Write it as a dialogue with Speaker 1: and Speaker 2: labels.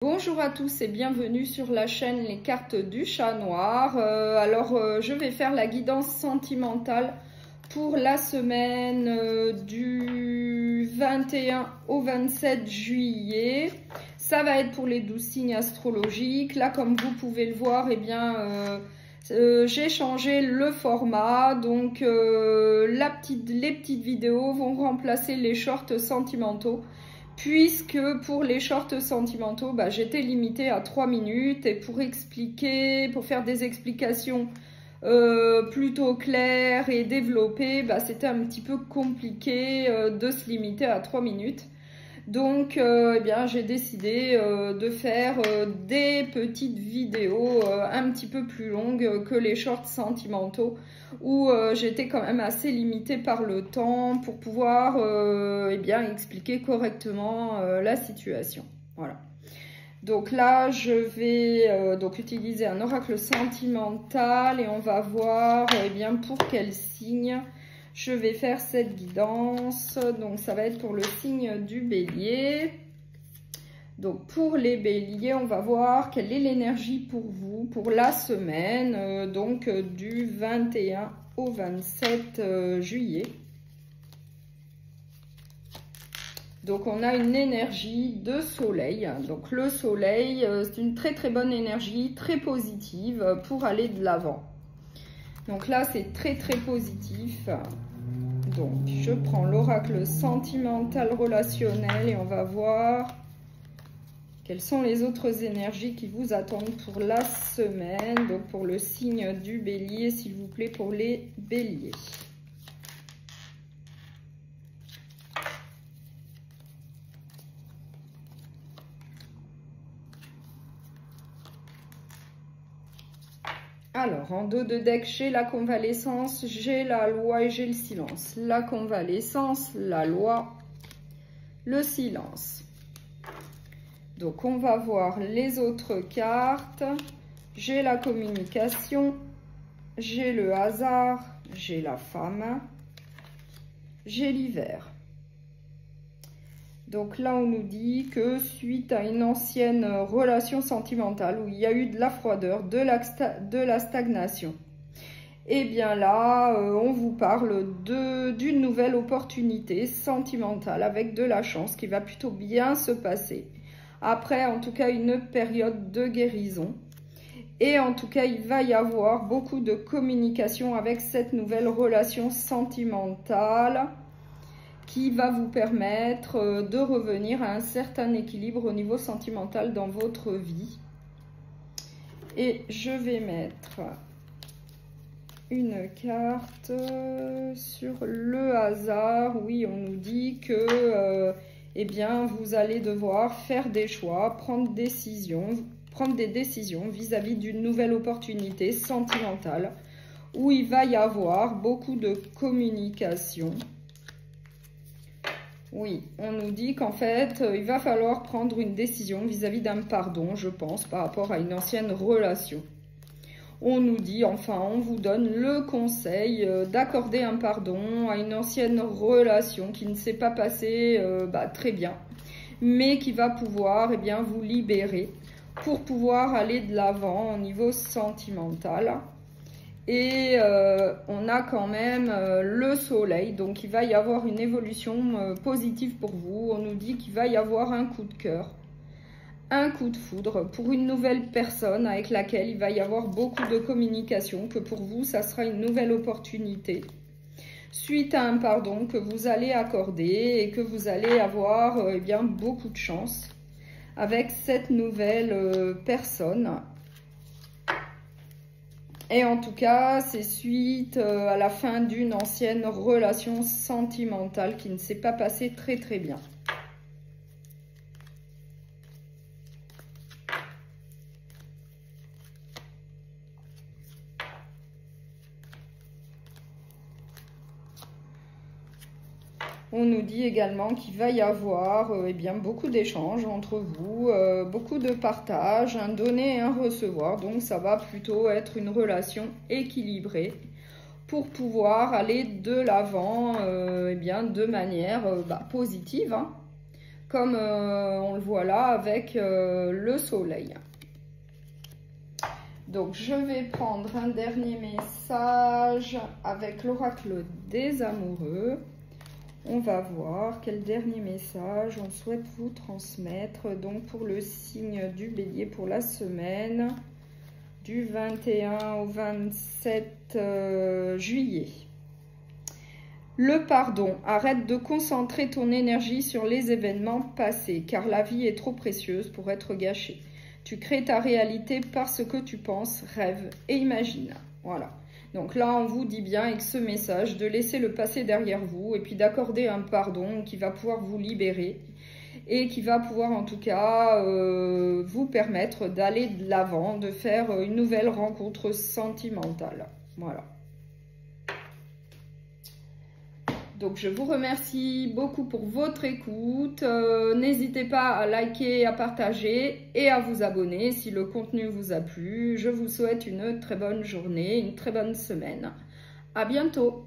Speaker 1: Bonjour à tous et bienvenue sur la chaîne Les Cartes du Chat Noir. Je vais faire la guidance sentimentale pour la semaine du 21 au 27 juillet. Ça va être pour les 12 signes astrologiques. Là, comme vous pouvez le voir, j'ai changé le format. Donc, les petites vidéos vont remplacer les shorts sentimentaux. Puisque pour les shorts sentimentaux, j'étais limitée à 3 minutes et pour faire des explications plutôt claires et développées, c'était un petit peu compliqué de se limiter à 3 minutes. Donc, j'ai décidé de faire des petites vidéos un petit peu plus longues que les shorts sentimentaux où j'étais quand même assez limitée par le temps pour pouvoir expliquer correctement la situation. Voilà. Donc là, je vais utiliser un oracle sentimental et on va voir pour quel signe je vais faire cette guidance. Donc ça va être pour le signe du Bélier. Donc pour les Béliers, on va voir quelle est l'énergie pour vous pour la semaine du 21 au 27 juillet. Donc on a une énergie de soleil. Donc le soleil, c'est une très très bonne énergie, très positive pour aller de l'avant. Donc là, c'est très très positif. Donc je prends l'oracle sentimental relationnel et on va voir quelles sont les autres énergies qui vous attendent pour la semaine. Donc pour le signe du Bélier, s'il vous plaît, pour les Béliers. Alors, en dos de deck, j'ai la convalescence, j'ai la loi et j'ai le silence. La convalescence, la loi, le silence. Donc, on va voir les autres cartes. J'ai la communication, j'ai le hasard, j'ai la femme, j'ai l'hiver. Donc là, on nous dit que suite à une ancienne relation sentimentale où il y a eu de la froideur, de la stagnation, et bien là, on vous parle d'une nouvelle opportunité sentimentale avec de la chance qui va plutôt bien se passer. Après, en tout cas, une période de guérison. Et en tout cas, il va y avoir beaucoup de communication avec cette nouvelle relation sentimentale qui va vous permettre de revenir à un certain équilibre au niveau sentimental dans votre vie. Et je vais mettre une carte sur le hasard. Oui, on nous dit que vous allez devoir faire des choix, prendre des décisions vis-à-vis d'une nouvelle opportunité sentimentale où il va y avoir beaucoup de communication. Oui, on nous dit qu'en fait, il va falloir prendre une décision vis-à-vis d'un pardon, je pense, par rapport à une ancienne relation. On nous dit, enfin, on vous donne le conseil d'accorder un pardon à une ancienne relation qui ne s'est pas passée très bien, mais qui va pouvoir vous libérer pour pouvoir aller de l'avant au niveau sentimental. Et on a quand même le soleil, donc il va y avoir une évolution positive pour vous. On nous dit qu'il va y avoir un coup de cœur, un coup de foudre pour une nouvelle personne avec laquelle il va y avoir beaucoup de communication, que pour vous, ça sera une nouvelle opportunité. Suite à un pardon que vous allez accorder et que vous allez avoir beaucoup de chance avec cette nouvelle personne. Et en tout cas, c'est suite à la fin d'une ancienne relation sentimentale qui ne s'est pas passée très très bien. On nous dit également qu'il va y avoir beaucoup d'échanges entre vous, beaucoup de partage, un donner et un recevoir. Donc ça va plutôt être une relation équilibrée pour pouvoir aller de l'avant de manière positive. comme on le voit là avec le soleil. Donc, je vais prendre un dernier message avec l'oracle des amoureux. On va voir quel dernier message on souhaite vous transmettre. Donc, pour le signe du Bélier pour la semaine du 21 au 27 juillet. Le pardon. Arrête de concentrer ton énergie sur les événements passés, car la vie est trop précieuse pour être gâchée. Tu crées ta réalité par ce que tu penses, rêves et imagines. Voilà. Donc là, on vous dit bien avec ce message de laisser le passé derrière vous et puis d'accorder un pardon qui va pouvoir vous libérer et qui va pouvoir en tout cas vous permettre d'aller de l'avant, de faire une nouvelle rencontre sentimentale. Voilà. Donc, je vous remercie beaucoup pour votre écoute. N'hésitez pas à liker, à partager et à vous abonner si le contenu vous a plu. Je vous souhaite une très bonne journée, une très bonne semaine. À bientôt!